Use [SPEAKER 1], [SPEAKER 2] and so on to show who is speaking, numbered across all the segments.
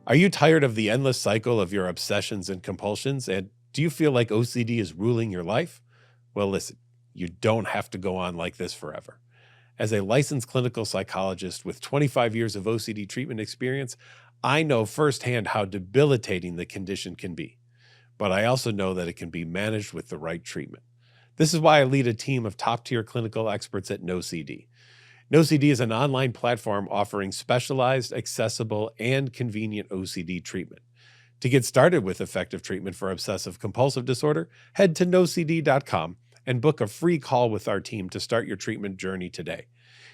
[SPEAKER 1] Are you tired of the endless cycle of your obsessions and compulsions? And do you feel like OCD is ruling your life? Well, listen, you don't have to go on like this forever. As a licensed clinical psychologist with 25 years of OCD treatment experience, I know firsthand how debilitating the condition can be. But I also know that it can be managed with the right treatment. This is why I lead a team of top-tier clinical experts at NOCD. NOCD is an online platform offering specialized, accessible, and convenient OCD treatment. To get started with effective treatment for obsessive-compulsive disorder, head to nocd.com and book a free call with our team to start your treatment journey today.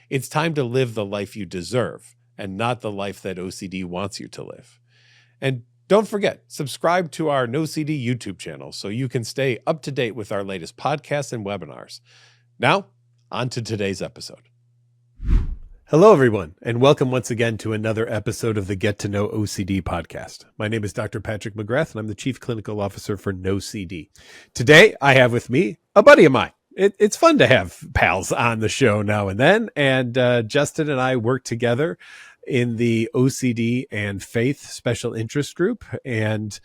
[SPEAKER 1] It's time to live the life you deserve and not the life that OCD wants you to live. And don't forget, subscribe to our NOCD YouTube channel so you can stay up to date with our latest podcasts and webinars. Now, on to today's episode. Hello, everyone, and welcome once again to another episode of the Get to Know OCD podcast. My name is Dr. Patrick McGrath, and I'm the Chief Clinical Officer for NOCD. Today, I have with me a buddy of mine. It's fun to have pals on the show now and then, and Justin and I work together in the OCD and faith special interest group, and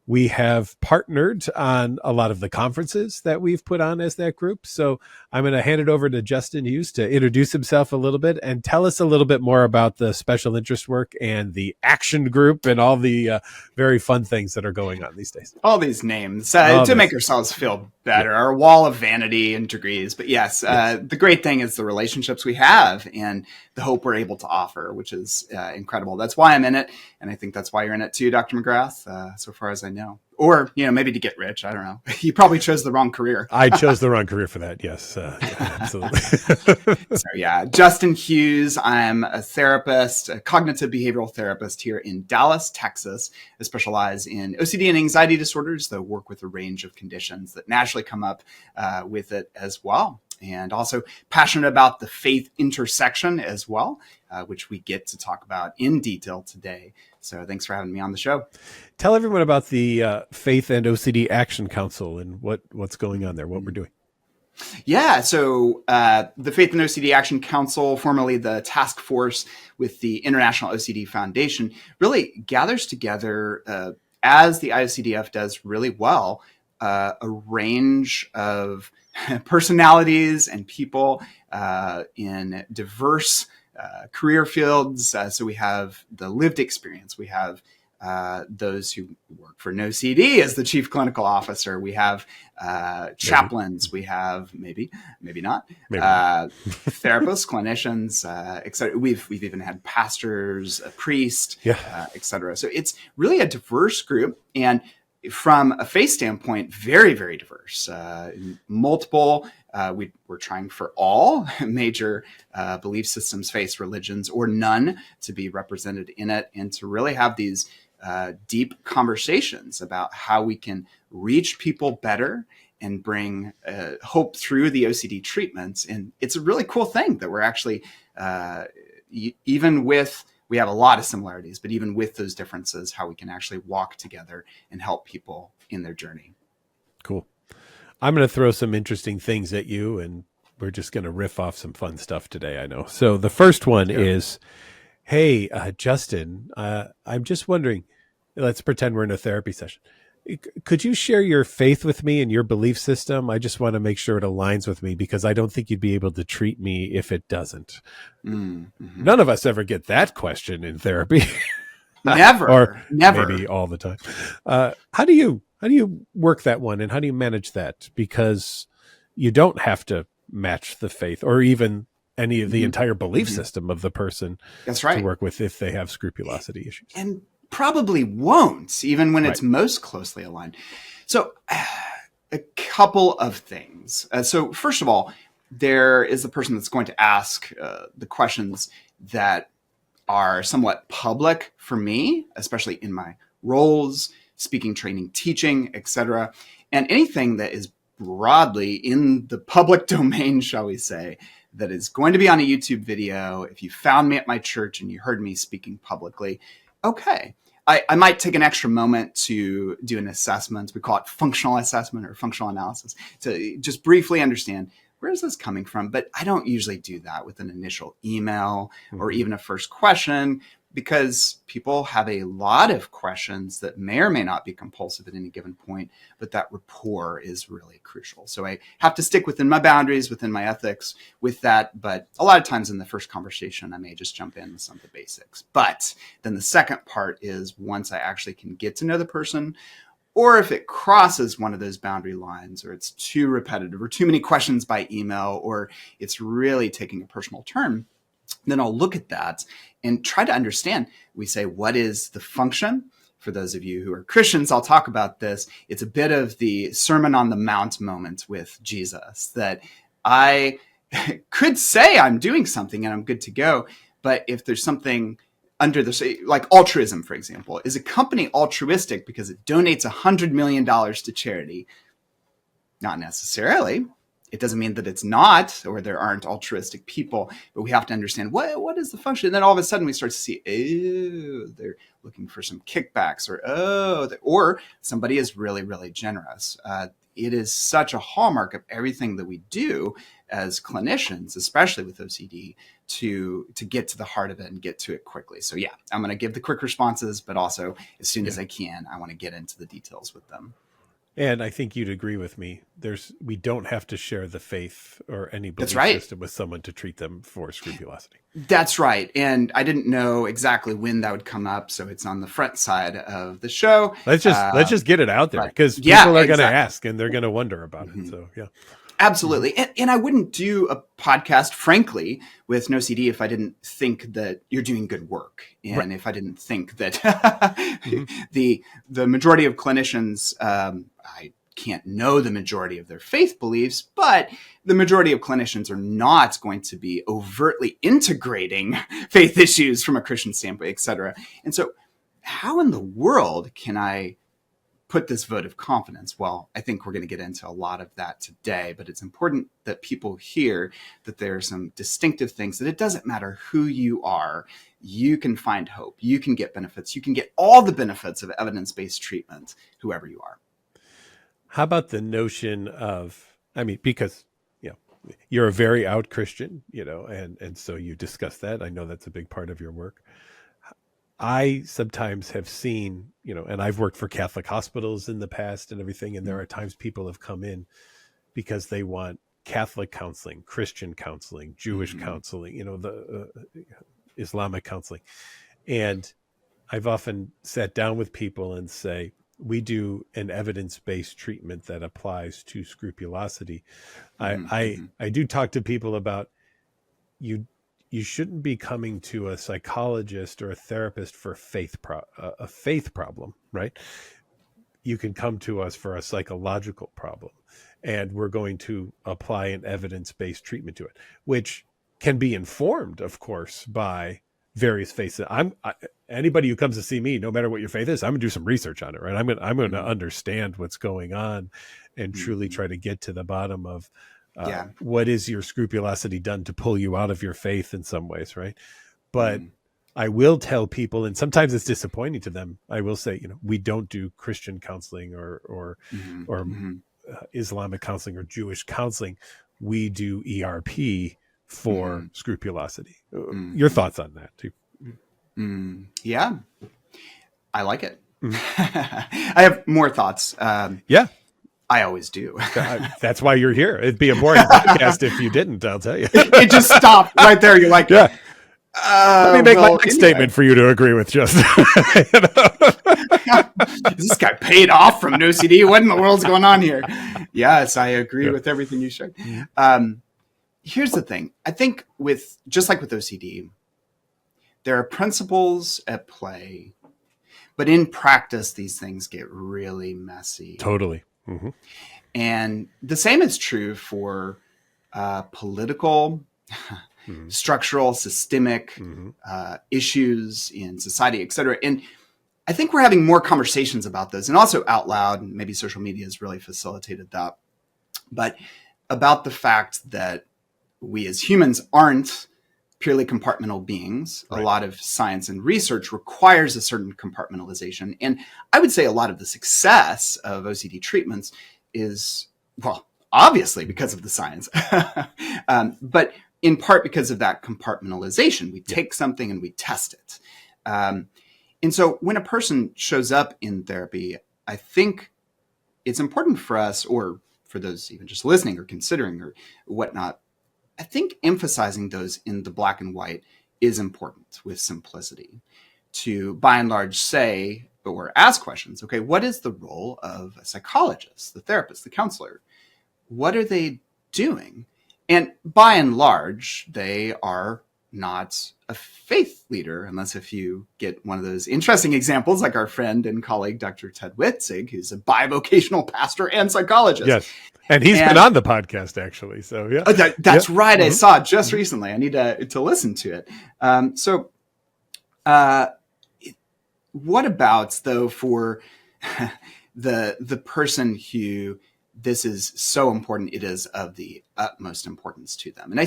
[SPEAKER 1] we have partnered on a lot of the conferences that we've put on as that group. So I'm going to hand it over to Justin Hughes to introduce himself a little bit and tell us a little bit more about the special interest work and the action group and all the very fun things that are going on these days.
[SPEAKER 2] All these names to make ourselves feel better, yeah. Our wall of vanity and degrees. But yes. The great thing is the relationships we have and the hope we're able to offer, which is incredible. That's why I'm in it. And I think that's why you're in it too, Dr. McGrath, so far as I know. Or, maybe to get rich. I don't know. You probably chose the wrong career.
[SPEAKER 1] I chose the wrong career for that. Yes, absolutely.
[SPEAKER 2] So, Justin Hughes. I'm a therapist, a cognitive behavioral therapist here in Dallas, Texas. I specialize in OCD and anxiety disorders, though work with a range of conditions that naturally come up with it as well. And also passionate about the faith intersection as well, which we get to talk about in detail today. So thanks for having me on the show.
[SPEAKER 1] Tell everyone about the Faith and OCD Action Council and what's going on there, what we're doing.
[SPEAKER 2] Yeah, so the Faith and OCD Action Council, formerly the task force with the International OCD Foundation, really gathers together, as the IOCDF does really well, a range of personalities and people in diverse career fields. So we have the lived experience. We have those who work for NOCD as the chief clinical officer. We have chaplains. We have maybe not therapists, clinicians, etc. We've even had pastors, a priest, etc. So it's really a diverse group, and from a faith standpoint, very, very diverse. Multiple. We're trying for all major belief systems, faiths, religions, or none to be represented in it, and to really have these deep conversations about how we can reach people better and bring hope through the OCD treatments. And it's a really cool thing that we're actually, even with, we have a lot of similarities, but even with those differences, how we can actually walk together and help people in their journey.
[SPEAKER 1] Cool. I'm going to throw some interesting things at you, and we're just going to riff off some fun stuff today, I know. So the first one is, hey, Justin, I'm just wondering, let's pretend we're in a therapy session. Could you share your faith with me and your belief system? I just want to make sure it aligns with me because I don't think you'd be able to treat me if it doesn't. Mm-hmm. None of us ever get that question in therapy.
[SPEAKER 2] Never.
[SPEAKER 1] Or
[SPEAKER 2] never.
[SPEAKER 1] Maybe all the time. How do you work that one, and how do you manage that? Because you don't have to match the faith or even any of the entire belief system of the person.
[SPEAKER 2] That's right.
[SPEAKER 1] To work with if they have scrupulosity issues.
[SPEAKER 2] And probably won't, even when it's most closely aligned. So a couple of things. So first of all, there is the person that's going to ask the questions that are somewhat public for me, especially in my roles, speaking, training, teaching, etc. And anything that is broadly in the public domain, shall we say, that is going to be on a YouTube video. If you found me at my church and you heard me speaking publicly, okay. I might take an extra moment to do an assessment. We call it functional assessment or functional analysis to just briefly understand where is this coming from. But I don't usually do that with an initial email or even a first question. because people have a lot of questions that may or may not be compulsive at any given point, but that rapport is really crucial. So I have to stick within my boundaries, within my ethics with that. But a lot of times in the first conversation, I may just jump in with some of the basics. But then the second part is once I actually can get to know the person, or if it crosses one of those boundary lines, or it's too repetitive, or too many questions by email, or it's really taking a personal turn, then I'll look at that and try to understand. We say, what is the function? For those of you who are Christians, I'll talk about this. It's a bit of the Sermon on the Mount moment with Jesus, that I could say I'm doing something and I'm good to go. But if there's something under the, like altruism, for example, is a company altruistic because it donates $100 million to charity? Not necessarily. It doesn't mean that it's not, or there aren't altruistic people, but we have to understand what is the function. And then all of a sudden we start to see, oh, they're looking for some kickbacks, or somebody is really, really generous. It is such a hallmark of everything that we do as clinicians, especially with OCD, to get to the heart of it and get to it quickly. So yeah, I'm going to give the quick responses, but also as soon as I can, I want to get into the details with them.
[SPEAKER 1] And I think you'd agree with me. We don't have to share the faith or any belief system with someone to treat them for scrupulosity.
[SPEAKER 2] That's right. And I didn't know exactly when that would come up, so it's on the front side of the show.
[SPEAKER 1] Let's just get it out there, because people are going to ask and they're going to wonder about it. So yeah.
[SPEAKER 2] Absolutely. And I wouldn't do a podcast, frankly, with NOCD if I didn't think that you're doing good work. And if I didn't think that the majority of clinicians, I can't know the majority of their faith beliefs, but the majority of clinicians are not going to be overtly integrating faith issues from a Christian standpoint, et cetera. And so how in the world can I put this vote of confidence? Well, I think we're going to get into a lot of that today, but it's important that people hear that there are some distinctive things, that it doesn't matter who you are, you can find hope, you can get benefits, you can get all the benefits of evidence-based treatment, whoever you are.
[SPEAKER 1] How about the notion of, because you're a very out Christian, and so you discuss that. I know that's a big part of your work. I sometimes have seen, and I've worked for Catholic hospitals in the past and everything, and there are times people have come in because they want Catholic counseling, Christian counseling, Jewish counseling, the Islamic counseling. And I've often sat down with people and say, we do an evidence-based treatment that applies to scrupulosity. I do talk to people about you shouldn't be coming to a psychologist or a therapist for a faith problem, right? You can come to us for a psychological problem, and we're going to apply an evidence-based treatment to it, which can be informed, of course, by various faiths. Anybody who comes to see me, no matter what your faith is, I'm going to do some research on it, right? I'm going to understand what's going on and truly try to get to the bottom of what is your scrupulosity done to pull you out of your faith in some ways, right? But I will tell people, and sometimes it's disappointing to them, I will say, we don't do Christian counseling or Islamic counseling or Jewish counseling. We do ERP for scrupulosity. Your thoughts on that too?
[SPEAKER 2] Yeah, I like it. I have more thoughts. I always do.
[SPEAKER 1] That's why you're here. It'd be a boring podcast if you didn't, I'll tell you.
[SPEAKER 2] It just stopped right there. You're like,
[SPEAKER 1] let me make my next statement for you to agree with, Justin.
[SPEAKER 2] Is this guy paid off from NOCD? What in the world's going on here? Yes, I agree with everything you shared. Here's the thing. I think just like with OCD, there are principles at play, but in practice, these things get really messy.
[SPEAKER 1] Totally.
[SPEAKER 2] And the same is true for political, structural, systemic issues in society, et cetera. And I think we're having more conversations about this, and also out loud, and maybe social media has really facilitated that, but about the fact that we as humans aren't purely compartmental beings. Right. A lot of science and research requires a certain compartmentalization. And I would say a lot of the success of OCD treatments is, well, obviously because of the science, but in part because of that compartmentalization. We take something and we test it. And so when a person shows up in therapy, I think it's important for us, or for those even just listening or considering or whatnot, I think emphasizing those in the black and white is important with simplicity to, by and large, say or ask questions. Okay, what is the role of a psychologist, the therapist, the counselor? What are they doing? And by and large, they are not a faith leader, unless if you get one of those interesting examples like our friend and colleague, Dr. Ted Witzig, who's a bivocational pastor and psychologist.
[SPEAKER 1] Yes. And he's been on the podcast, actually. So, yeah.
[SPEAKER 2] That's right. I saw it just recently. I need to listen to it. What about, though, for the person who this is so important, it is of the utmost importance to them. And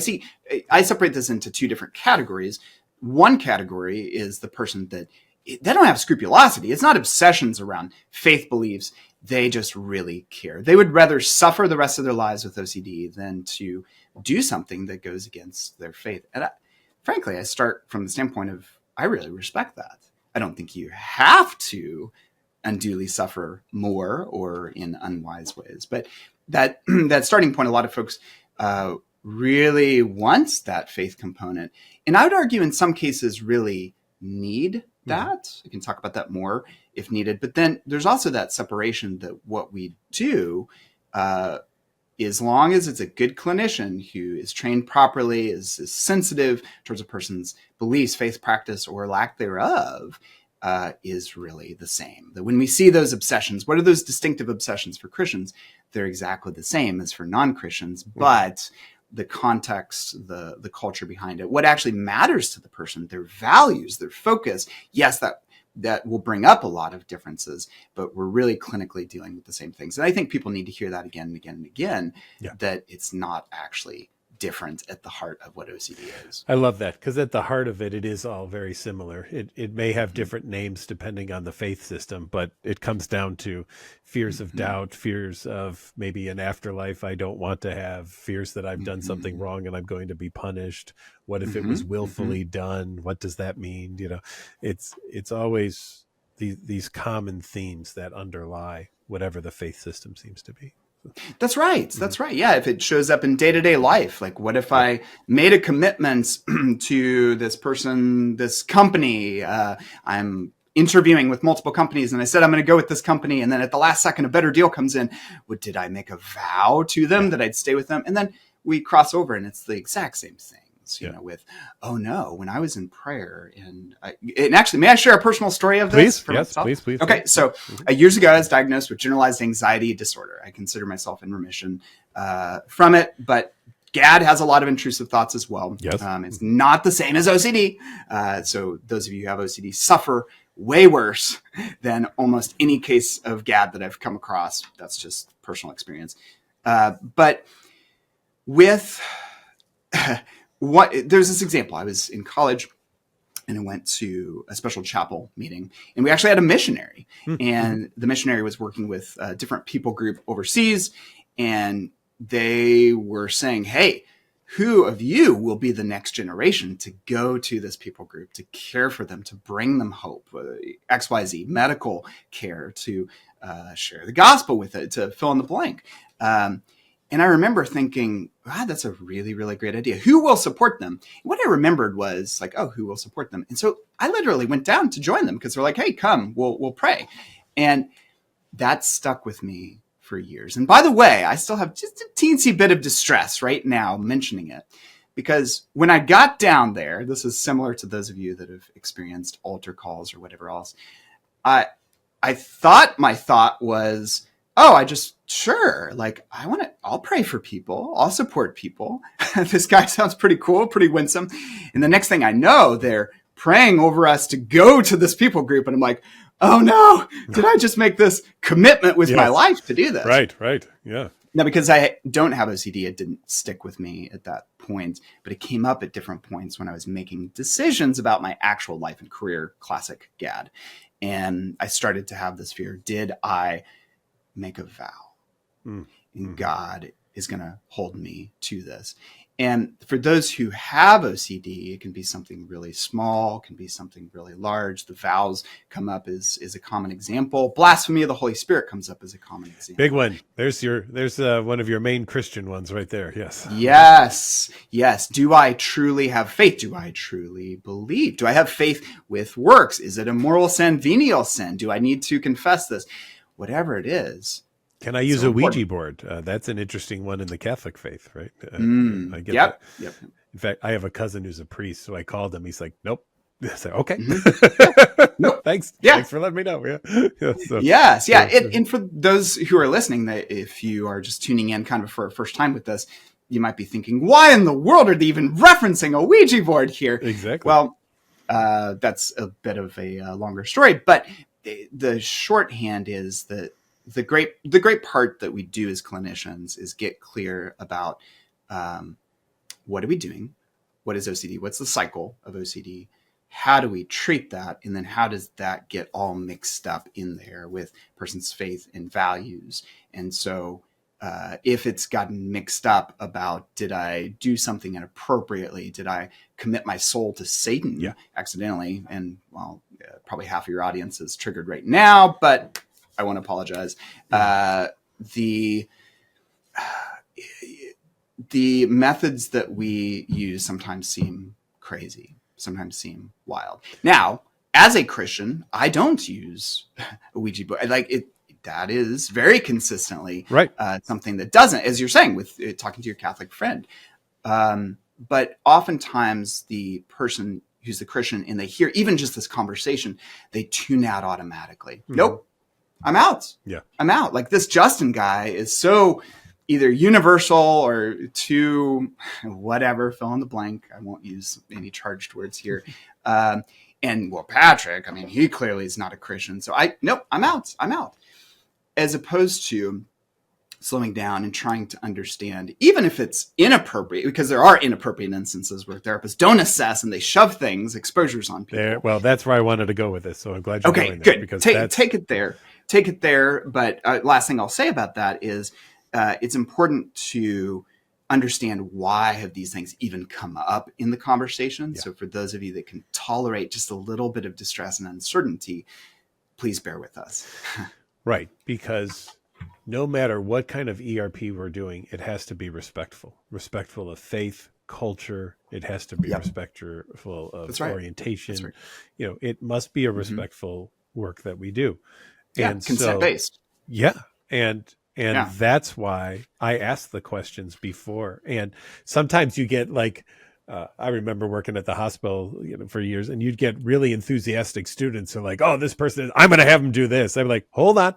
[SPEAKER 2] I separate this into two different categories. One category is the person that they don't have scrupulosity. It's not obsessions around faith beliefs. They just really care. They would rather suffer the rest of their lives with OCD than to do something that goes against their faith. And frankly, I start from the standpoint of, I really respect that. I don't think you have to unduly suffer more or in unwise ways. But that starting point, a lot of folks really wants that faith component. And I would argue in some cases really need that. I can talk about that more if needed. But then there's also that separation that what we do, as long as it's a good clinician who is trained properly, is sensitive towards a person's beliefs, faith practice, or lack thereof, is really the same. That when we see those obsessions, what are those distinctive obsessions for Christians? They're exactly the same as for non-Christians, but the context, the culture behind it, what actually matters to the person, their values, their focus, yes, that will bring up a lot of differences, but we're really clinically dealing with the same things. And I think people need to hear that again and again and again, that it's not actually different at the heart of what OCD is.
[SPEAKER 1] I love that, because at the heart of it, it is all very similar. It may have different names depending on the faith system, but it comes down to fears of doubt, fears of maybe an afterlife I don't want to have, fears that I've done something wrong and I'm going to be punished. What if it was willfully done? What does that mean? It's always these common themes that underlie whatever the faith system seems to be.
[SPEAKER 2] That's right. That's right. Yeah. If it shows up in day-to-day life, like what if I made a commitment to this person, this company, I'm interviewing with multiple companies and I said, I'm going to go with this company. And then at the last second, a better deal comes in. Did I make a vow to them that I'd stay with them? And then we cross over and it's the exact same thing. With, oh no, when I was in prayer and actually, may I share a personal story of this?
[SPEAKER 1] Please.
[SPEAKER 2] Okay. So years ago, I was diagnosed with generalized anxiety disorder. I consider myself in remission from it, but GAD has a lot of intrusive thoughts as well.
[SPEAKER 1] Yes.
[SPEAKER 2] It's not the same as OCD. So those of you who have OCD suffer way worse than almost any case of GAD that I've come across. That's just personal experience. But with... there's this example. I was in college and I went to a special chapel meeting and we actually had a missionary and the missionary was working with a different people group overseas and they were saying, hey, who of you will be the next generation to go to this people group, to care for them, to bring them hope, XYZ, medical care, to share the gospel with it, to fill in the blank. And I remember thinking, wow, that's a really, really great idea. Who will support them? And what I remembered was like, oh, who will support them? And so I literally went down to join them because they're like, hey, come, we'll pray. And that stuck with me for years. And by the way, I still have just a teensy bit of distress right now mentioning it, because when I got down there, this is similar to those of you that have experienced altar calls or whatever else. I thought my thought was, oh, I'll pray for people. I'll support people. This guy sounds pretty cool, pretty winsome. And the next thing I know, they're praying over us to go to this people group. And I'm like, oh no, did I just make this commitment with my life to do this?
[SPEAKER 1] Right. Yeah.
[SPEAKER 2] Now, because I don't have OCD, it didn't stick with me at that point, but it came up at different points when I was making decisions about my actual life and career, classic GAD. And I started to have this fear. Did I make a vow? And God is going to hold me to this. And for those who have OCD, it can be something really small, can be something really large. The vows come up as a common example. Blasphemy of the Holy Spirit comes up as a common example.
[SPEAKER 1] Big one. There's one of your main Christian ones right there. Yes.
[SPEAKER 2] Yes. Do I truly have faith? Do I truly believe? Do I have faith with works? Is it a moral sin, venial sin? Do I need to confess this? Whatever it is.
[SPEAKER 1] Can I use a Ouija board? That's an interesting one in the Catholic faith, right? I get that.
[SPEAKER 2] Yep.
[SPEAKER 1] In fact, I have a cousin who's a priest, so I called him. He's like, "Nope." I said, "Okay,
[SPEAKER 2] Nope.
[SPEAKER 1] Thanks.
[SPEAKER 2] Yeah.
[SPEAKER 1] Thanks for letting me know." Yeah.
[SPEAKER 2] Yes. And for those who are listening, that if you are just tuning in kind of for a first time with this, you might be thinking, "Why in the world are they even referencing a Ouija board here?"
[SPEAKER 1] Exactly.
[SPEAKER 2] Well, that's a bit of a longer story, but the shorthand is that the great part that we do as clinicians is get clear about what are we doing, what is OCD, what's the cycle of OCD, how do we treat that, and then how does that get all mixed up in there with person's faith and values. And so if it's gotten mixed up about, did I do something inappropriately, did I commit my soul to Satan accidentally, and well, probably half of your audience is triggered right now, but I want to apologize. The methods that we use sometimes seem crazy, sometimes seem wild. Now, as a Christian, I don't use a Ouija board. Like it, that is very consistently
[SPEAKER 1] right.
[SPEAKER 2] Something that doesn't, as you're saying with talking to your Catholic friend. But oftentimes the person who's the Christian and they hear even just this conversation, they tune out automatically. Mm-hmm. Nope. I'm out.
[SPEAKER 1] Yeah.
[SPEAKER 2] I'm out. Like this Justin guy is so either universal or too whatever, fill in the blank. I won't use any charged words here. And well, Patrick, I mean, he clearly is not a Christian. So I'm out. As opposed to slowing down and trying to understand, even if it's inappropriate, because there are inappropriate instances where therapists don't assess and they shove things, exposures on people.
[SPEAKER 1] Well, that's where I wanted to go with this. So I'm glad you're going
[SPEAKER 2] there.
[SPEAKER 1] Good. Because
[SPEAKER 2] take it there. But last thing I'll say about that is it's important to understand why have these things even come up in the conversation. Yeah. So for those of you that can tolerate just a little bit of distress and uncertainty, please bear with us.
[SPEAKER 1] Right. Because no matter what kind of ERP we're doing, it has to be respectful of faith, culture. It has to be respectful of orientation. That's right. You know, it must be a respectful work that we do.
[SPEAKER 2] Yeah, and consent-based.
[SPEAKER 1] Yeah. And that's why I ask the questions before. And sometimes you get like, I remember working at the hospital, for years, and you'd get really enthusiastic students who are like, "Oh, this person, I'm going to have them do this." I'm like, "Hold on,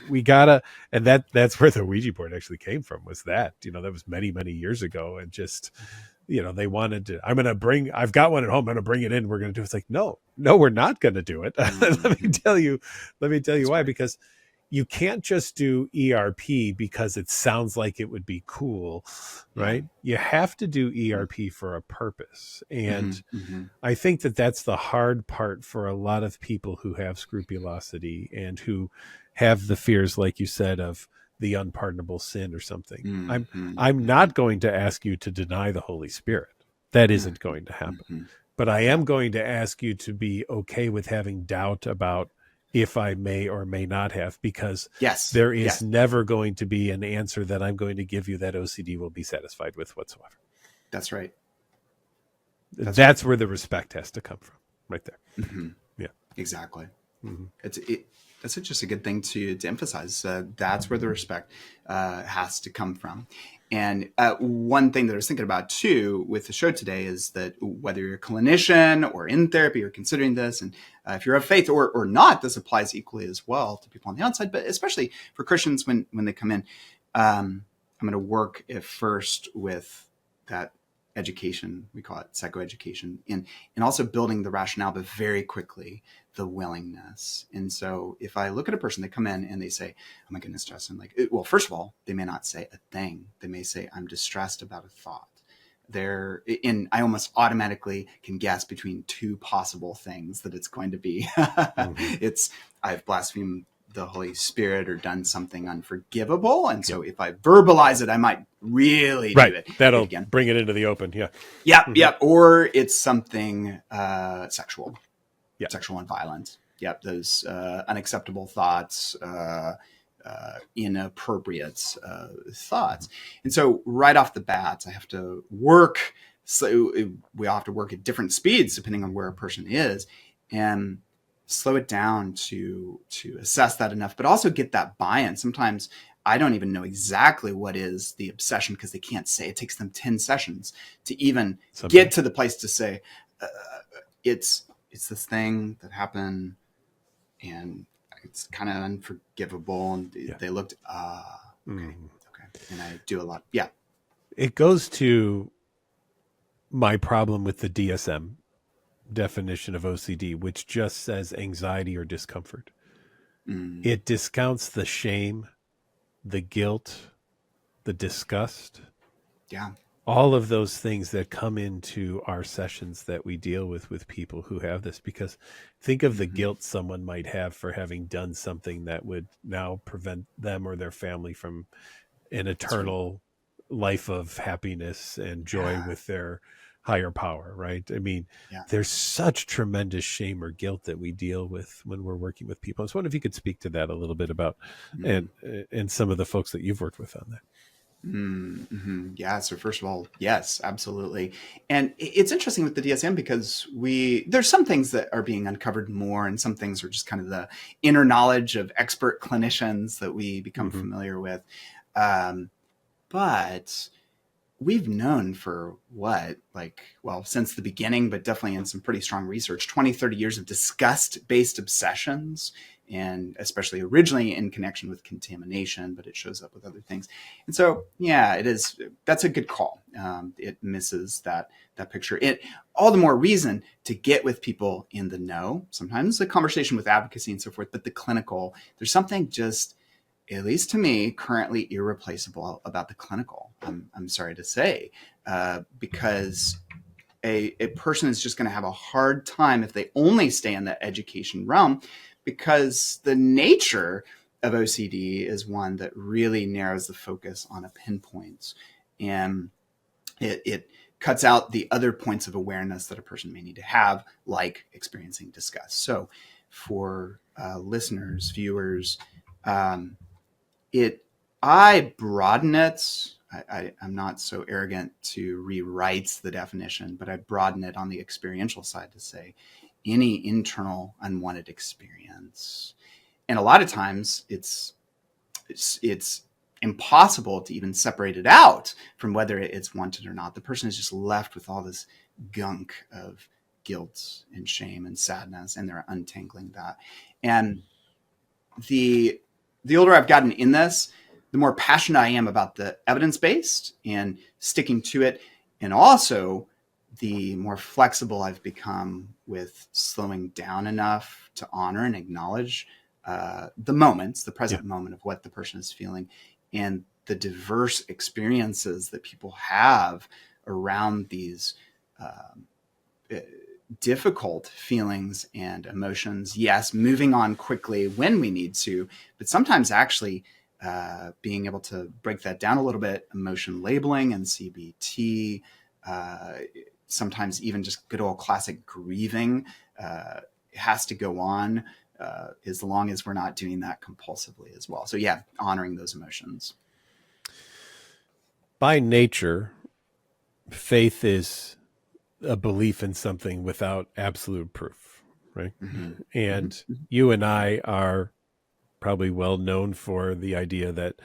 [SPEAKER 1] we gotta," and that's where the Ouija board actually came from. Was that that was many years ago, and just they wanted to. I've got one at home. I'm going to bring it in. We're going to do it. It's like, no, we're not going to do it. Let me tell you why. Because you can't just do ERP because it sounds like it would be cool, right? You have to do ERP for a purpose. And I think that that's the hard part for a lot of people who have scrupulosity and who have the fears, like you said, of the unpardonable sin or something. I'm not going to ask you to deny the Holy Spirit. That isn't going to happen. But I am going to ask you to be okay with having doubt about if I may or may not have, because there is never going to be an answer that I'm going to give you that OCD will be satisfied with whatsoever.
[SPEAKER 2] That's right.
[SPEAKER 1] That's where the respect has to come from, right there. Yeah,
[SPEAKER 2] exactly. That's just a good thing to emphasize. That's where the respect has to come from. And one thing that I was thinking about too with the show today is that whether you're a clinician or in therapy or considering this, and if you're of faith or not, this applies equally as well to people on the outside, but especially for Christians when they come in. I'm going to work at first with that education, we call it psychoeducation, and also building the rationale, but very quickly the willingness. And so if I look at a person, they come in and they say, "Oh my goodness, Justin," well, first of all, they may not say a thing. They may say, "I'm distressed about a thought." And I almost automatically can guess between two possible things that it's going to be. It's, I've blasphemed the Holy Spirit or done something unforgivable. And so if I verbalize it, I might really do it
[SPEAKER 1] That'll
[SPEAKER 2] again.
[SPEAKER 1] bring it into the open. Yeah.
[SPEAKER 2] Yep. Yep. Or it's something sexual.
[SPEAKER 1] Yeah.
[SPEAKER 2] Sexual and violent. Yep. Those unacceptable thoughts, inappropriate thoughts. And so right off the bat, I have to work. So we all have to work at different speeds depending on where a person is, and slow it down to assess that enough, but also get that buy-in. Sometimes I don't even know exactly what is the obsession because they can't say. It takes them 10 sessions to even get to the place to say, it's this thing that happened and it's kind of unforgivable. And they looked, okay. And I do a lot. Yeah.
[SPEAKER 1] It goes to my problem with the DSM definition of OCD, which just says anxiety or discomfort. It discounts the shame, the guilt, the disgust.
[SPEAKER 2] Yeah.
[SPEAKER 1] All of those things that come into our sessions that we deal with people who have this, because think of the guilt someone might have for having done something that would now prevent them or their family from an eternal life of happiness and joy with their higher power, right? I mean, there's such tremendous shame or guilt that we deal with when we're working with people. I was wondering if you could speak to that a little bit about and some of the folks that you've worked with on that.
[SPEAKER 2] Yeah. So first of all, yes, absolutely. And it's interesting with the DSM because there's some things that are being uncovered more, and some things are just kind of the inner knowledge of expert clinicians that we become familiar with. But we've known for since the beginning, but definitely in some pretty strong research, 20, 30 years of disgust-based obsessions, and especially originally in connection with contamination, but it shows up with other things. And so, that's a good call. It misses that picture. All the more reason to get with people in the know, sometimes a conversation with advocacy and so forth, but the clinical, there's something just, at least to me, currently irreplaceable about the clinical. I'm sorry to say, because a person is just going to have a hard time if they only stay in the education realm, because the nature of OCD is one that really narrows the focus on a pinpoint, and it cuts out the other points of awareness that a person may need to have, like experiencing disgust. So for listeners, viewers, I broaden it. I'm not so arrogant to rewrite the definition, but I broaden it on the experiential side to say any internal unwanted experience. And a lot of times it's impossible to even separate it out from whether it's wanted or not. The person is just left with all this gunk of guilt and shame and sadness, and they're untangling that. And the older I've gotten in this, the more passionate I am about the evidence-based and sticking to it. And also the more flexible I've become with slowing down enough to honor and acknowledge the present moment of what the person is feeling, and the diverse experiences that people have around these difficult feelings and emotions. Yes, moving on quickly when we need to, but sometimes actually being able to break that down a little bit, emotion labeling and CBT, sometimes even just good old classic grieving has to go on as long as we're not doing that compulsively as well. So honoring those emotions.
[SPEAKER 1] By nature, faith is a belief in something without absolute proof, right? And you and I are probably well known for the idea that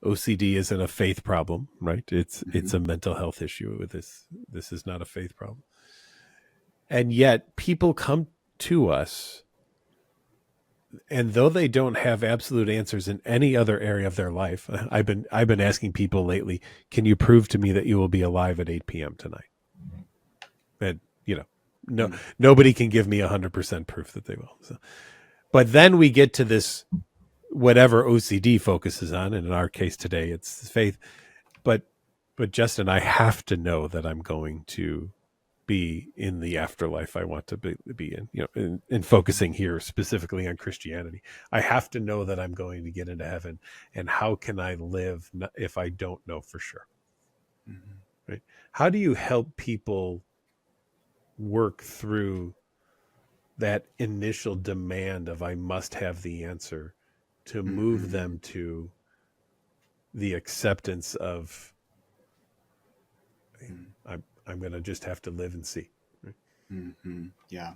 [SPEAKER 1] OCD isn't a faith problem, right? It's a mental health issue with this. This is not a faith problem. And yet people come to us, and though they don't have absolute answers in any other area of their life, I've been asking people lately, can you prove to me that you will be alive at 8 p.m. tonight? And nobody can give me 100% proof that they will. So, but then we get to this, whatever OCD focuses on, and in our case today, it's faith. But Justin, I have to know that I'm going to be in the afterlife I want to be in, and focusing here specifically on Christianity. I have to know that I'm going to get into heaven, and how can I live if I don't know for sure?
[SPEAKER 2] Mhm.
[SPEAKER 1] Right? How do you help people work through that initial demand of I must have the answer to move
[SPEAKER 2] Mhm.
[SPEAKER 1] them to the acceptance of I'm going to just have to live and see. Right?
[SPEAKER 2] Mhm. Yeah.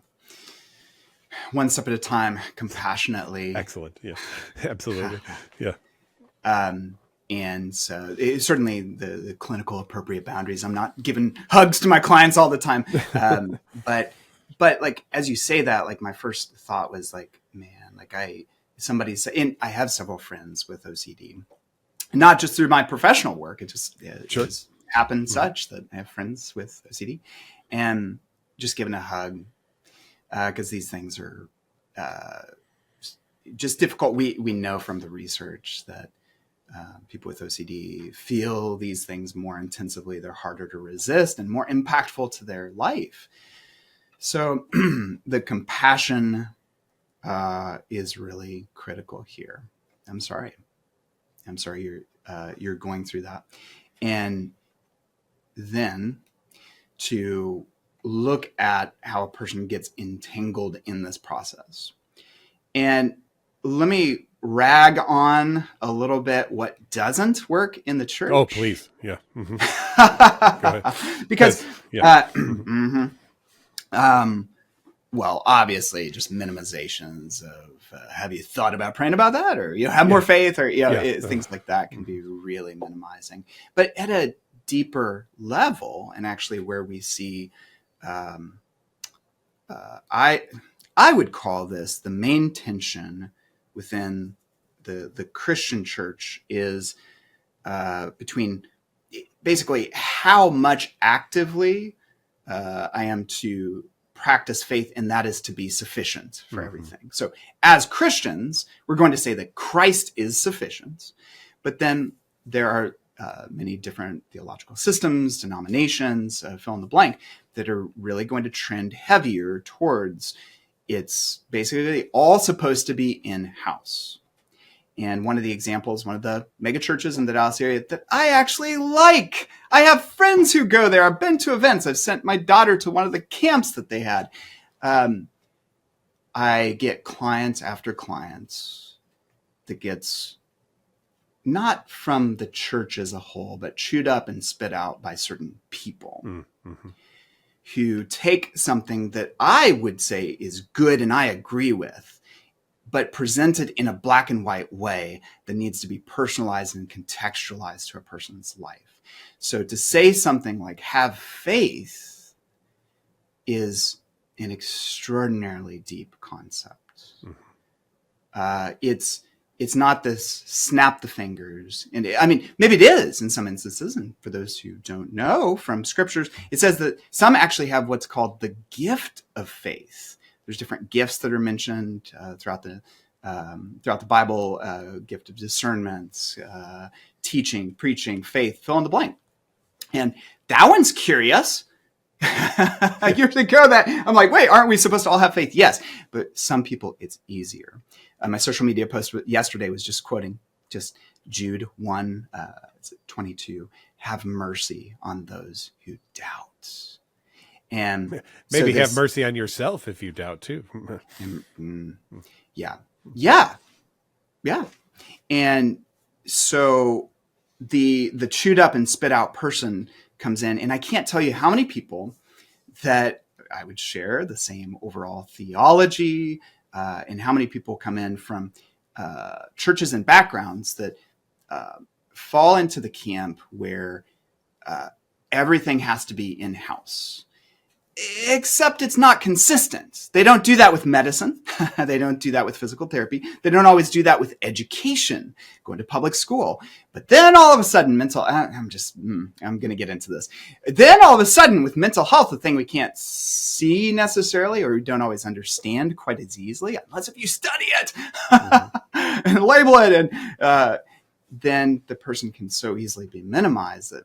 [SPEAKER 2] One step at a time, compassionately.
[SPEAKER 1] Excellent. Yeah, absolutely. Yeah.
[SPEAKER 2] Um, and so it's certainly the clinical appropriate boundaries. I'm not giving hugs to my clients all the time. But like, as you say that, like my first thought was like, man, like and I have several friends with OCD, not just through my professional work. It
[SPEAKER 1] Sure.
[SPEAKER 2] just happened such that I have friends with OCD, and just giving a hug, because these things are just difficult. We know from the research that people with OCD feel these things more intensively. They're harder to resist and more impactful to their life. So the compassion is really critical here. I'm sorry you're going through that, and then to look at how a person gets entangled in this process. And let me rag on a little bit what doesn't work in the church.
[SPEAKER 1] Oh, please. Yeah. Mm-hmm. Go ahead.
[SPEAKER 2] Because,
[SPEAKER 1] yeah.
[SPEAKER 2] Mm-hmm. Well, obviously, just minimizations of have you thought about praying about that, or have more faith, or things like that can be really minimizing. But at a deeper level, and actually where we see, I would call this the main tension within the Christian church is between basically how much actively I am to practice faith, and that is to be sufficient for everything. So as Christians, we're going to say that Christ is sufficient, but then there are many different theological systems, denominations, fill in the blank, that are really going to trend heavier towards it's basically all supposed to be in-house. And one of the examples, one of the mega churches in the Dallas area that I actually like, I have friends who go there. I've been to events. I've sent my daughter to one of the camps that they had. I get clients after clients that gets not from the church as a whole, but chewed up and spit out by certain people who take something that I would say is good and I agree with, but presented in a black and white way that needs to be personalized and contextualized to a person's life. So to say something like have faith is an extraordinarily deep concept. It's not this snap the fingers. And I mean, maybe it is in some instances. And for those who don't know from scriptures, it says that some actually have what's called the gift of faith. There's different gifts that are mentioned throughout the Bible, gift of discernment, teaching, preaching, faith, fill in the blank. And that one's curious. Years ago that I'm like, wait, aren't we supposed to all have faith? Yes, but some people it's easier. My social media post yesterday was just quoting just Jude 1:22, have mercy on those who doubt. And
[SPEAKER 1] maybe have mercy on yourself if you doubt too.
[SPEAKER 2] Yeah. And so the chewed up and spit out person comes in, and I can't tell you how many people that I would share the same overall theology, and how many people come in from churches and backgrounds that fall into the camp where everything has to be in-house. Except it's not consistent. They don't do that with medicine. They don't do that with physical therapy. They don't always do that with education, going to public school. But then all of a sudden, I'm going to get into this. Then all of a sudden with mental health, the thing we can't see necessarily, or we don't always understand quite as easily, unless if you study it and label it. And then the person can so easily be minimized that,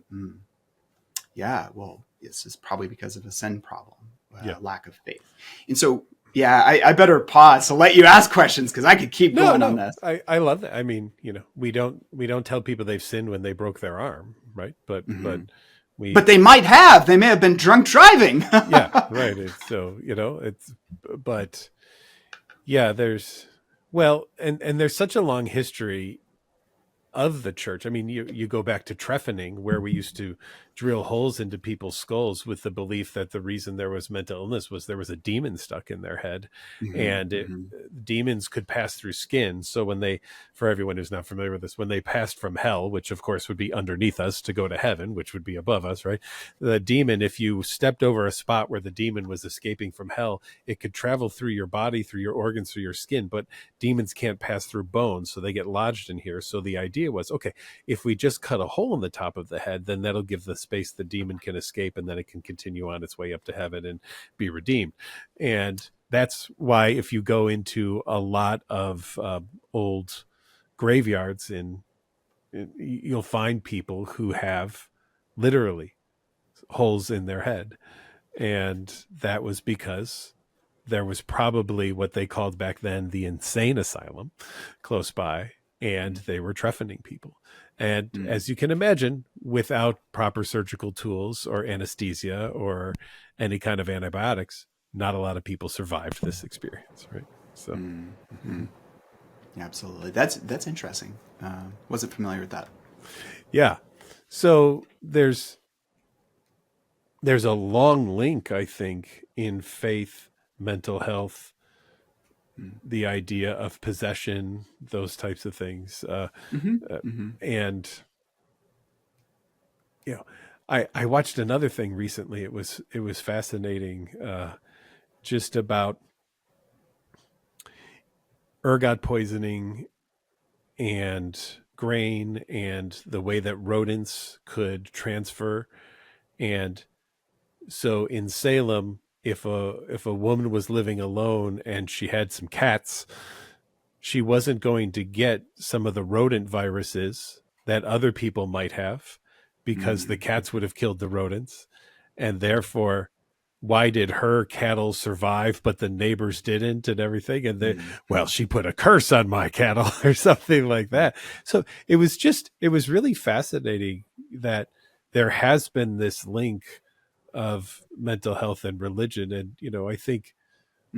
[SPEAKER 2] this is probably because of a sin problem,
[SPEAKER 1] Yeah.
[SPEAKER 2] lack of faith. And so, yeah, I better pause to let you ask questions because I could keep going on this.
[SPEAKER 1] I love that. I mean, we don't tell people they've sinned when they broke their arm, right? But
[SPEAKER 2] But they might have. They may have been drunk driving.
[SPEAKER 1] Yeah, right. But yeah, and there's such a long history of the church. I mean, you go back to Trephining, where we used to drill holes into people's skulls with the belief that the reason there was mental illness was there was a demon stuck in their head, and demons could pass through skin. So for everyone who's not familiar with this, when they passed from hell, which of course would be underneath us, to go to heaven, which would be above us, right? The demon, if you stepped over a spot where the demon was escaping from hell, it could travel through your body, through your organs, through your skin, but demons can't pass through bones, so they get lodged in here. So the idea was, okay, if we just cut a hole in the top of the head, then that'll give the space the demon can escape, and then it can continue on its way up to heaven and be redeemed. And that's why if you go into a lot of old graveyards, you'll find people who have literally holes in their head. And that was because there was probably what they called back then the insane asylum close by, and they were trephining people. And as you can imagine, without proper surgical tools or anesthesia or any kind of antibiotics, not a lot of people survived this experience, right? So,
[SPEAKER 2] Yeah, absolutely. That's interesting. Wasn't familiar with that.
[SPEAKER 1] Yeah. So there's a long link, I think, in faith, mental health, the idea of possession, those types of things. And, I watched another thing recently. It was fascinating, just about ergot poisoning and grain and the way that rodents could transfer. And so in Salem, if a woman was living alone and she had some cats, she wasn't going to get some of the rodent viruses that other people might have, because the cats would have killed the rodents. And therefore, why did her cattle survive but the neighbors didn't, and everything? And she put a curse on my cattle or something like that. So it was really fascinating that there has been this link of mental health and religion. And, I think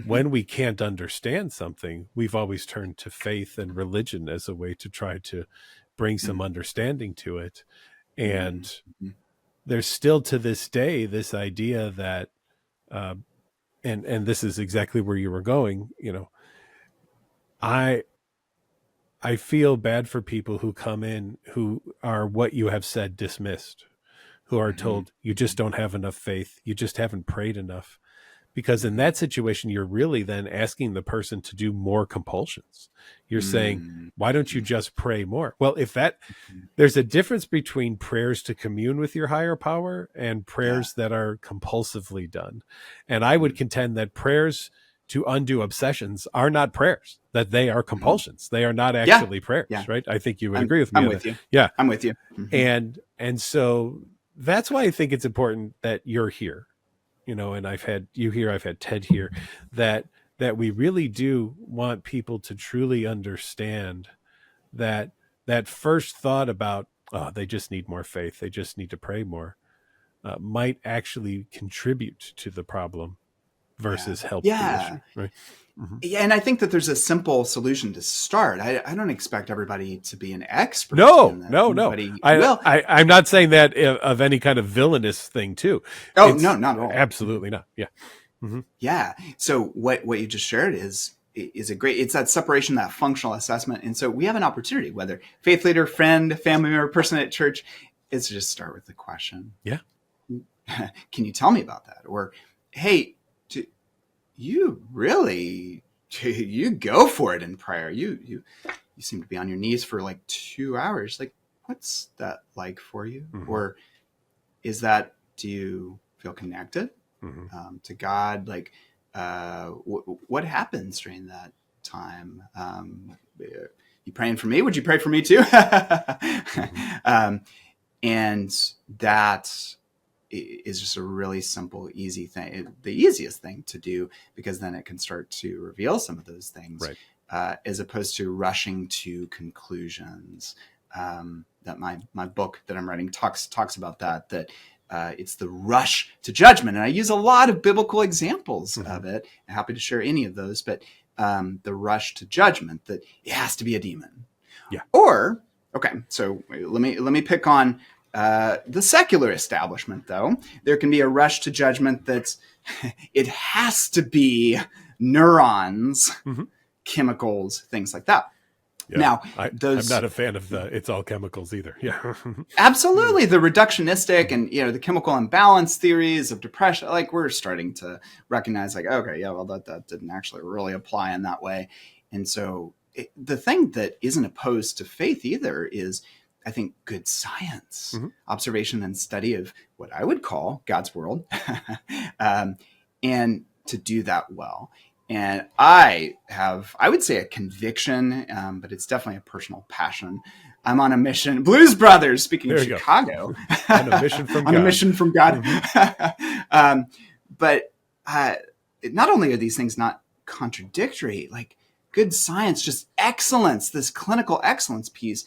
[SPEAKER 1] when we can't understand something, we've always turned to faith and religion as a way to try to bring some understanding to it. And there's still to this day this idea that, and this is exactly where you were going, I feel bad for people who come in who are, what you have said, dismissed, who are told, you just don't have enough faith, you just haven't prayed enough. Because in that situation, you're really then asking the person to do more compulsions. You're saying, why don't you just pray more? Well, there's a difference between prayers to commune with your higher power and prayers that are compulsively done. And I would contend that prayers to undo obsessions are not prayers, that they are compulsions. They are not actually prayers, right? I think you would agree with me.
[SPEAKER 2] I'm with you.
[SPEAKER 1] Yeah.
[SPEAKER 2] I'm with you.
[SPEAKER 1] And so that's why I think it's important that you're here. And I've had you here, I've had Ted here, that we really do want people to truly understand that first thought about, they just need more faith, they just need to pray more, might actually contribute to the problem versus help the issue, right?
[SPEAKER 2] Yeah, and I think that there's a simple solution to start. I don't expect everybody to be an expert.
[SPEAKER 1] No. I'm not saying that of any kind of villainous thing too.
[SPEAKER 2] No, not at all.
[SPEAKER 1] Absolutely not. Yeah.
[SPEAKER 2] Yeah. So what you just shared is a great, it's that separation, that functional assessment. And so we have an opportunity, whether faith leader, friend, family member, person at church, is to just start with the question.
[SPEAKER 1] Yeah.
[SPEAKER 2] Can you tell me about that? Or, hey, you go for it in prayer. You seem to be on your knees for like 2 hours. Like, what's that like for you? Or is that, do you feel connected to God? Like, what happens during that time? You praying for me? Would you pray for me too? And that is just a really simple, easy thing, the easiest thing to do, because then it can start to reveal some of those things,
[SPEAKER 1] Right.
[SPEAKER 2] as opposed to rushing to conclusions. That my book that I'm writing talks about that it's the rush to judgment. And I use a lot of biblical examples of it. I'm happy to share any of those, but the rush to judgment, that it has to be a demon.
[SPEAKER 1] Yeah.
[SPEAKER 2] Or, okay, so let me pick on the secular establishment, though. There can be a rush to judgment that's it has to be neurons, chemicals, things like that.
[SPEAKER 1] Yeah.
[SPEAKER 2] Now,
[SPEAKER 1] I'm not a fan of the it's all chemicals either. Yeah.
[SPEAKER 2] Absolutely. The reductionistic and, the chemical imbalance theories of depression, like, we're starting to recognize, like, okay, yeah, well, that didn't actually really apply in that way. And so the thing that isn't opposed to faith either is, I think, good science, observation and study of what I would call God's world, and to do that well. And I would say, a conviction, but it's definitely a personal passion. I'm on a mission. Blues Brothers, speaking of Chicago.
[SPEAKER 1] On a mission from
[SPEAKER 2] on
[SPEAKER 1] God.
[SPEAKER 2] a mission from God. But not only are these things not contradictory, like good science, just excellence, this clinical excellence piece,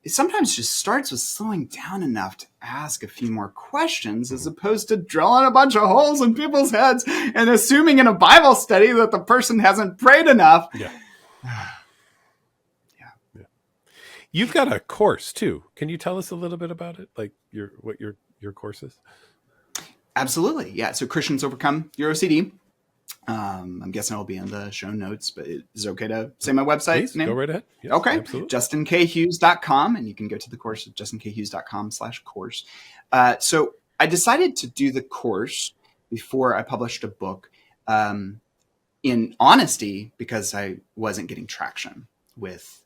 [SPEAKER 2] it sometimes just starts with slowing down enough to ask a few more questions, as opposed to drilling a bunch of holes in people's heads and assuming in a Bible study that the person hasn't prayed enough.
[SPEAKER 1] Yeah. You've got a course too. Can you tell us a little bit about it? Like what your course is?
[SPEAKER 2] Absolutely. Yeah. So Christians Overcome Your OCD. I'm guessing it'll be in the show notes, but is it okay to say my website
[SPEAKER 1] Please,
[SPEAKER 2] name?
[SPEAKER 1] go right ahead. Yes,
[SPEAKER 2] okay.
[SPEAKER 1] Absolutely.
[SPEAKER 3] JustinKHughes.com,
[SPEAKER 2] and you can go to the course at JustinKHughes.com/course. So I decided to do the course before I published a book, in honesty, because I wasn't getting traction with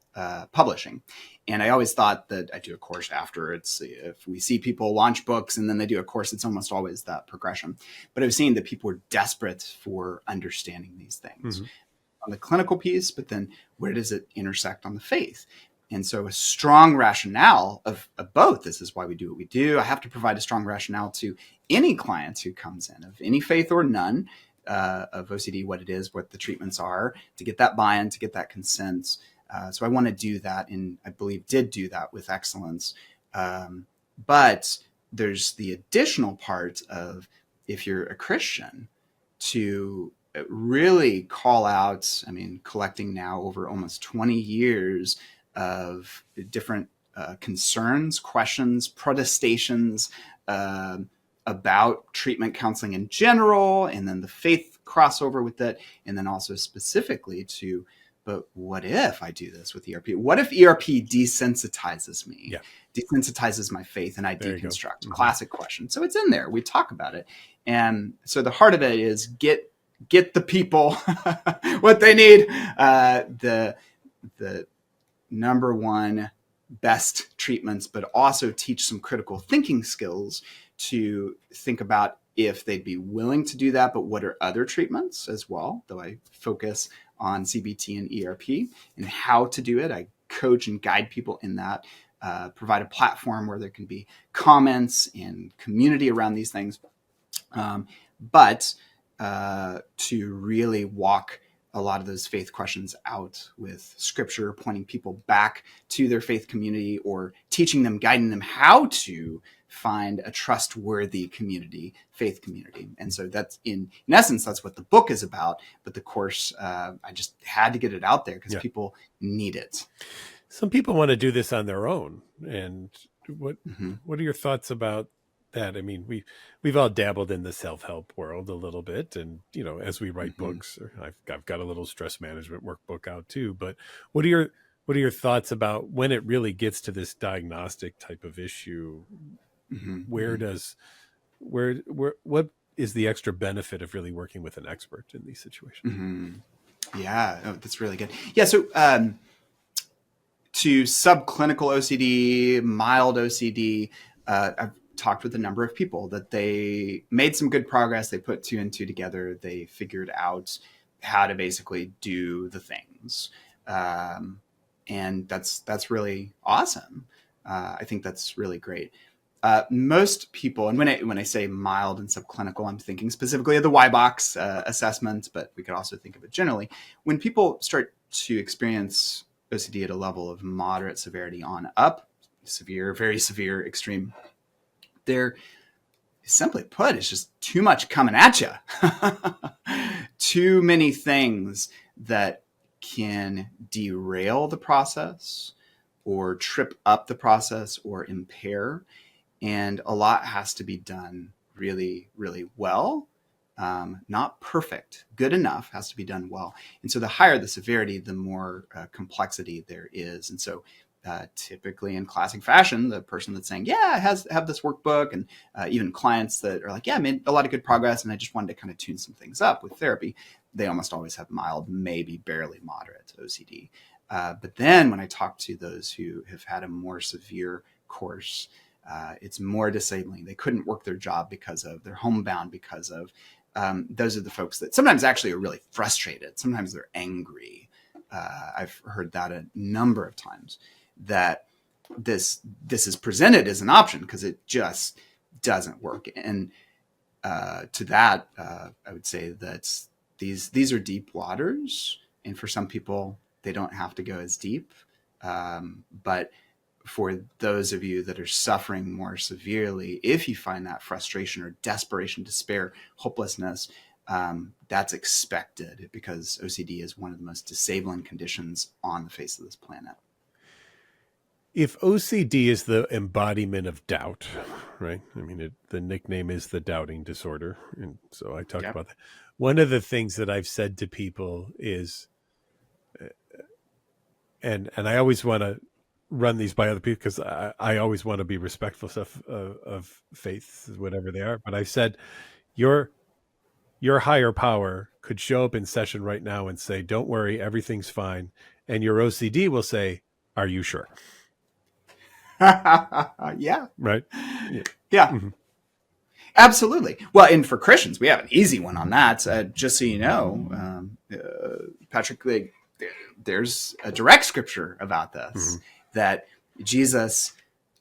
[SPEAKER 2] publishing. And I always thought that I do a course after. If we see people launch books and then they do a course, it's almost always that progression. But I've seen that people are desperate for understanding these things on the clinical piece, but then where does it intersect on the faith? And so a strong rationale of both. This is why we do what we do. I have to provide a strong rationale to any client who comes in, of any faith or none, of OCD, what it is, what the treatments are, to get that buy-in, to get that consent. So I want to do that, and I believe did do that with excellence. But there's the additional part of, if you're a Christian, to really call out, collecting now over almost 20 years of different concerns, questions, protestations about treatment counseling in general, and then the faith crossover with it, and then also specifically to, but what if I do this with ERP? What if ERP desensitizes me, desensitizes my faith, and I deconstruct? Classic question. So it's in there. We talk about it. And so the heart of it is get the people what they need. The number one best treatments, but also teach some critical thinking skills to think about if they'd be willing to do that, but what are other treatments as well, though I focus on CBT and ERP and how to do it. I coach and guide people in that, provide a platform where there can be comments and community around these things. But to really walk a lot of those faith questions out with scripture, pointing people back to their faith community, or teaching them, guiding them how to find a trustworthy community, faith community. And so that's in essence, that's what the book is about. But the course, I just had to get it out there because people need it.
[SPEAKER 1] Some people want to do this on their own. And what are your thoughts about that? I mean, we've all dabbled in the self-help world a little bit, and as we write books, I've got a little stress management workbook out too. But what are your thoughts about when it really gets to this diagnostic type of issue? What is the extra benefit of really working with an expert in these situations?
[SPEAKER 2] Yeah, that's really good. Yeah, so to subclinical OCD, mild OCD, I've talked with a number of people that they made some good progress. They put 2 and 2 together. They figured out how to basically do the things. And that's really awesome. I think that's really great. Most people, and when I say mild and subclinical, I'm thinking specifically of the Y-box assessment, but we could also think of it generally. When people start to experience OCD at a level of moderate severity on up, severe, very severe, extreme, they're simply put, it's just too much coming at you. Too many things that can derail the process or trip up the process or impair. And a lot has to be done really, really well. Not perfect, good enough has to be done well. And so the higher the severity, the more complexity there is. And so typically in classic fashion, the person that's saying, yeah, I have this workbook, and even clients that are like, yeah, I made a lot of good progress and I just wanted to kind of tune some things up with therapy, they almost always have mild, maybe barely moderate OCD. But then when I talk to those who have had a more severe course, it's more disabling. They couldn't work their job because of, they're homebound because of, those are the folks that sometimes actually are really frustrated. Sometimes they're angry. I've heard that a number of times, that this is presented as an option because it just doesn't work. And to that, I would say that these are deep waters. And for some people, they don't have to go as deep. But for those of you that are suffering more severely, if you find that frustration or desperation, despair, hopelessness, that's expected, because OCD is one of the most disabling conditions on the face of this planet.
[SPEAKER 1] If OCD is the embodiment of doubt, right? I mean, the nickname is the doubting disorder. And so I talked about that. One of the things that I've said to people is, and I always want to run these by other people because I always want to be respectful of faith, whatever they are. But I said, your higher power could show up in session right now and say, don't worry, everything's fine. And your OCD will say, are you sure?
[SPEAKER 2] Yeah.
[SPEAKER 1] Right.
[SPEAKER 2] Yeah. Mm-hmm. Absolutely. Well, and for Christians, we have an easy one on that. Just so you know, Patrick, there's a direct scripture about this, that Jesus,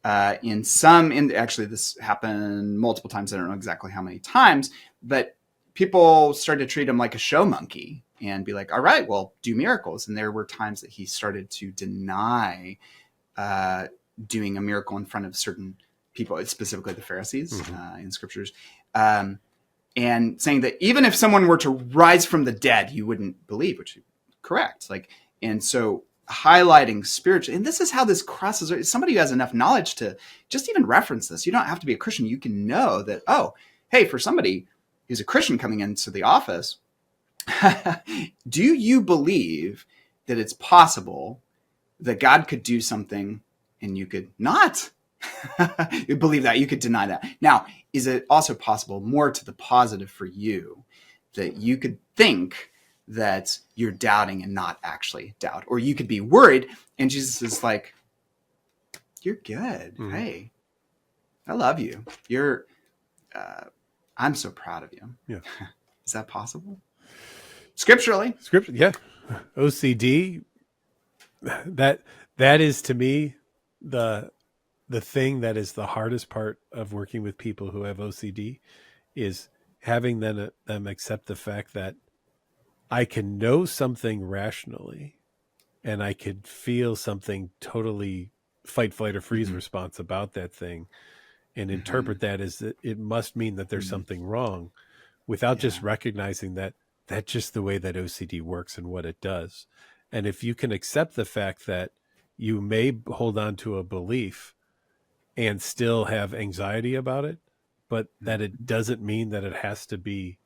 [SPEAKER 2] actually this happened multiple times. I don't know exactly how many times, but people started to treat him like a show monkey and be like, all right, well, do miracles. And there were times that he started to deny doing a miracle in front of certain people, specifically the Pharisees in scriptures, and saying that even if someone were to rise from the dead, you wouldn't believe, which is correct. And so highlighting spiritual, and this is how this crosses. Somebody who has enough knowledge to just even reference this. You don't have to be a Christian. You can know that, oh, hey, for somebody who's a Christian coming into the office, do you believe that it's possible that God could do something and you could not? You believe that, you could deny that. Now, is it also possible, more to the positive for you, that you could think that you're doubting and not actually doubt? Or you could be worried and Jesus is like, you're good. Hey, I love you. I'm so proud of you.
[SPEAKER 1] Yeah.
[SPEAKER 2] Is that possible? Scripturally.
[SPEAKER 1] Yeah. OCD, that is to me the thing that is the hardest part of working with people who have OCD, is having them accept the fact that I can know something rationally and I could feel something totally fight, flight, or freeze response about that thing, and interpret that as that it must mean that there's something wrong, without just recognizing that that's just the way that OCD works and what it does. And if you can accept the fact that you may hold on to a belief and still have anxiety about it, but that it doesn't mean that it has to be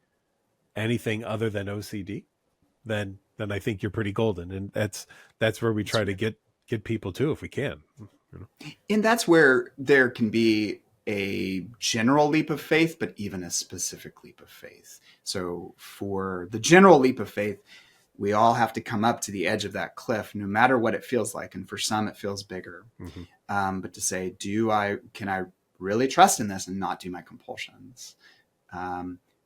[SPEAKER 1] anything other than OCD, then I think you're pretty golden. And that's where we try to get people to, if we can.
[SPEAKER 2] And that's where there can be a general leap of faith, but even a specific leap of faith. So for the general leap of faith, we all have to come up to the edge of that cliff, no matter what it feels like. And for some, it feels bigger. But to say, can I really trust in this and not do my compulsions?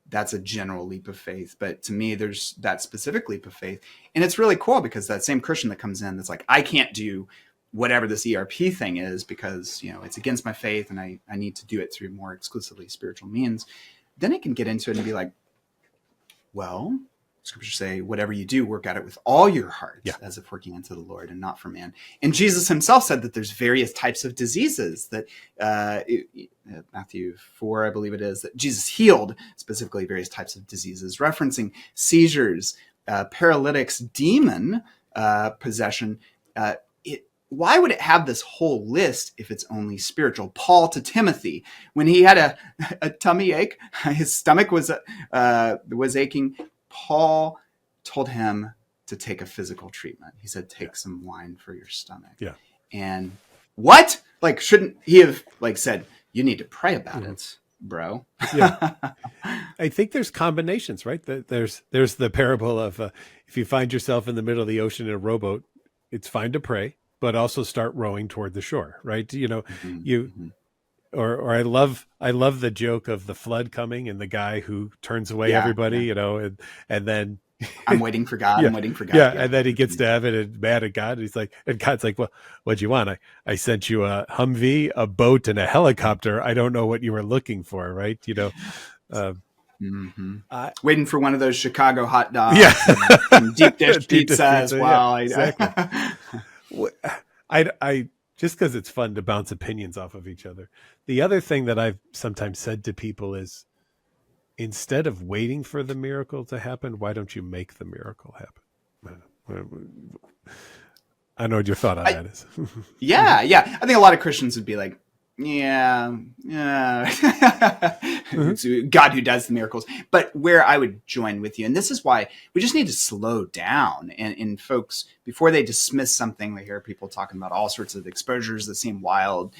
[SPEAKER 2] That's a general leap of faith. But to me, there's that specific leap of faith. And it's really cool because that same Christian that comes in that's like, I can't do whatever this ERP thing is, because, it's against my faith and I need to do it through more exclusively spiritual means, then I can get into it and be like, well, scriptures say, whatever you do, work at it with all your heart, as if working unto the Lord and not for man. And Jesus himself said that there's various types of diseases that Matthew 4, I believe it is, that Jesus healed, specifically various types of diseases, referencing seizures, paralytics, demon possession. Why would it have this whole list if it's only spiritual? Paul to Timothy, when he had a tummy ache, his stomach was aching, Paul told him to take a physical treatment. He said, take some wine for your stomach.
[SPEAKER 1] Yeah.
[SPEAKER 2] And what? Like, shouldn't he have said, you need to pray about it, bro?
[SPEAKER 1] Yeah. I think there's combinations, right? There's the parable of if you find yourself in the middle of the ocean in a rowboat, it's fine to pray, but also start rowing toward the shore, right? Or I love the joke of the flood coming and the guy who turns away everybody, and then
[SPEAKER 2] I'm waiting for God. I'm waiting for God.
[SPEAKER 1] Yeah. And then he gets to heaven and mad at God. And God's like, well, what'd you want? I sent you a Humvee, a boat, and a helicopter. I don't know what you were looking for, right?
[SPEAKER 2] Waiting for one of those Chicago hot dogs, and deep dish pizza as well.
[SPEAKER 1] Yeah, exactly. I just because it's fun to bounce opinions off of each other. The other thing that I've sometimes said to people is, instead of waiting for the miracle to happen, why don't you make the miracle happen? I don't know what your thought on that is.
[SPEAKER 2] Yeah. I think a lot of Christians would be like, it's God who does the miracles. But where I would join with you, and this is why we just need to slow down. And folks, before they dismiss something, they hear people talking about all sorts of exposures that seem wild,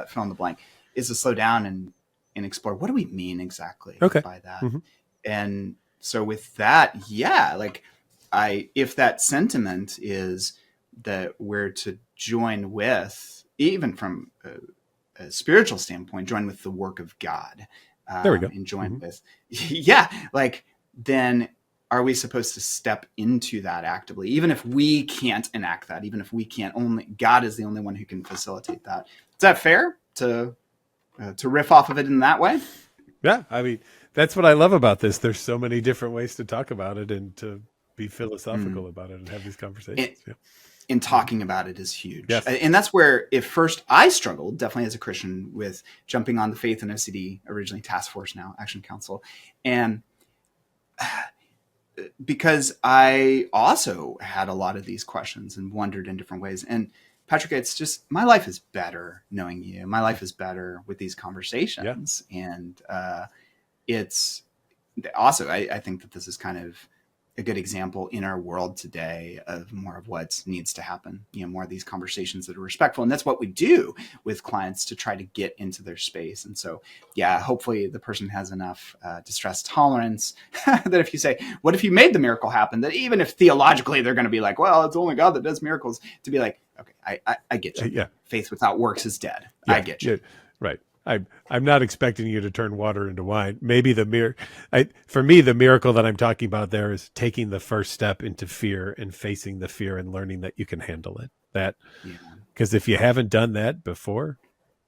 [SPEAKER 2] fill in the blank, is to slow down and explore, what do we mean exactly by that? And so with that, if that sentiment is that we're to join with, even from a spiritual standpoint, join with the work of God.
[SPEAKER 1] There we go.
[SPEAKER 2] And join with, then are we supposed to step into that actively? Even if we can't enact that, even if we can't, only God is the only one who can facilitate that. Is that fair to riff off of it in that way?
[SPEAKER 1] Yeah. I mean, that's what I love about this. There's so many different ways to talk about it and to be philosophical about it and have these conversations.
[SPEAKER 2] And talking about it is huge.
[SPEAKER 1] Yes.
[SPEAKER 2] And that's where, if first I struggled, definitely as a Christian, with jumping on the Faith and OCD, originally Task Force, now Action Council. And because I also had a lot of these questions and wondered in different ways. And Patrick, it's just, my life is better knowing you. My life is better with these conversations. Yeah. And it's also, I think that this is kind of a good example in our world today of more of what needs to happen, more of these conversations that are respectful. And that's what we do with clients to try to get into their space. And so, hopefully the person has enough distress tolerance that if you say, what if you made the miracle happen? That even if theologically they're going to be like, well, it's only God that does miracles, to be like, okay, I get you.
[SPEAKER 1] Yeah.
[SPEAKER 2] Faith without works is dead.
[SPEAKER 1] Yeah.
[SPEAKER 2] I get you.
[SPEAKER 1] Yeah. Right. I'm not expecting you to turn water into wine. Maybe for me, the miracle that I'm talking about there is taking the first step into fear and facing the fear and learning that you can handle it. Because if you haven't done that before,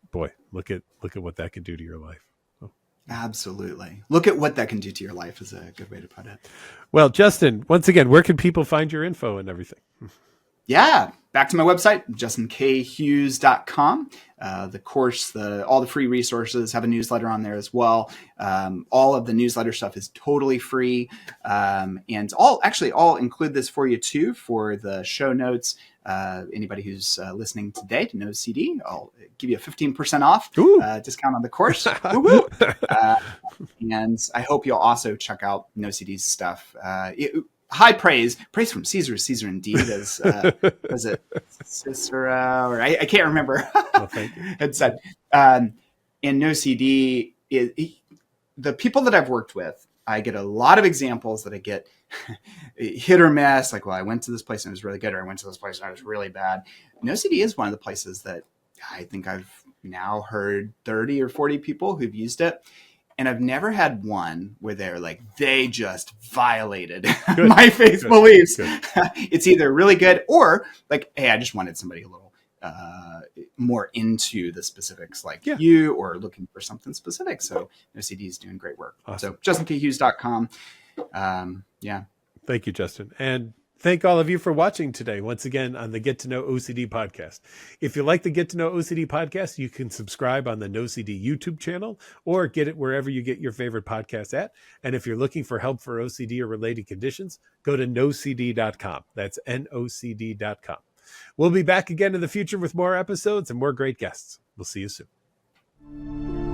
[SPEAKER 1] boy, look at what that can do to your life. Oh.
[SPEAKER 2] Absolutely. Look at what that can do to your life is a good way to put it.
[SPEAKER 1] Well, Justin, once again, where can people find your info and everything?
[SPEAKER 2] Yeah, back to my website, justinkHughes.com. The course, all the free resources, have a newsletter on there as well. All of the newsletter stuff is totally free. And I'll include this for you too, for the show notes. Anybody who's listening today to NOCD, I'll give you a 15% off discount on the course. Woo-woo. And I hope you'll also check out NOCD's stuff. High praise from Caesar is Caesar indeed, as was it Cicero, or I can't remember.
[SPEAKER 1] Well, thank you.
[SPEAKER 2] Had said. And NOCD, the people that I've worked with, I get a lot of examples that I get hit or miss. Like, well, I went to this place and it was really good, or I went to this place and it was really bad. NOCD is one of the places that I think I've now heard 30 or 40 people who've used it. And I've never had one where they're like, they just violated my faith beliefs. It's either really good or like, hey, I just wanted somebody a little more into the specifics like
[SPEAKER 1] Yeah.
[SPEAKER 2] you, or looking for something specific. So OCD is doing great work.
[SPEAKER 1] Awesome.
[SPEAKER 2] So JustinKHughes.com. Yeah.
[SPEAKER 1] Thank you, Justin. And thank all of you for watching today, once again, on the Get to Know OCD podcast. If you like the Get to Know OCD podcast, you can subscribe on the NOCD YouTube channel or get it wherever you get your favorite podcasts at. And if you're looking for help for OCD or related conditions, go to NOCD.com. That's NOCD.com. We'll be back again in the future with more episodes and more great guests. We'll see you soon.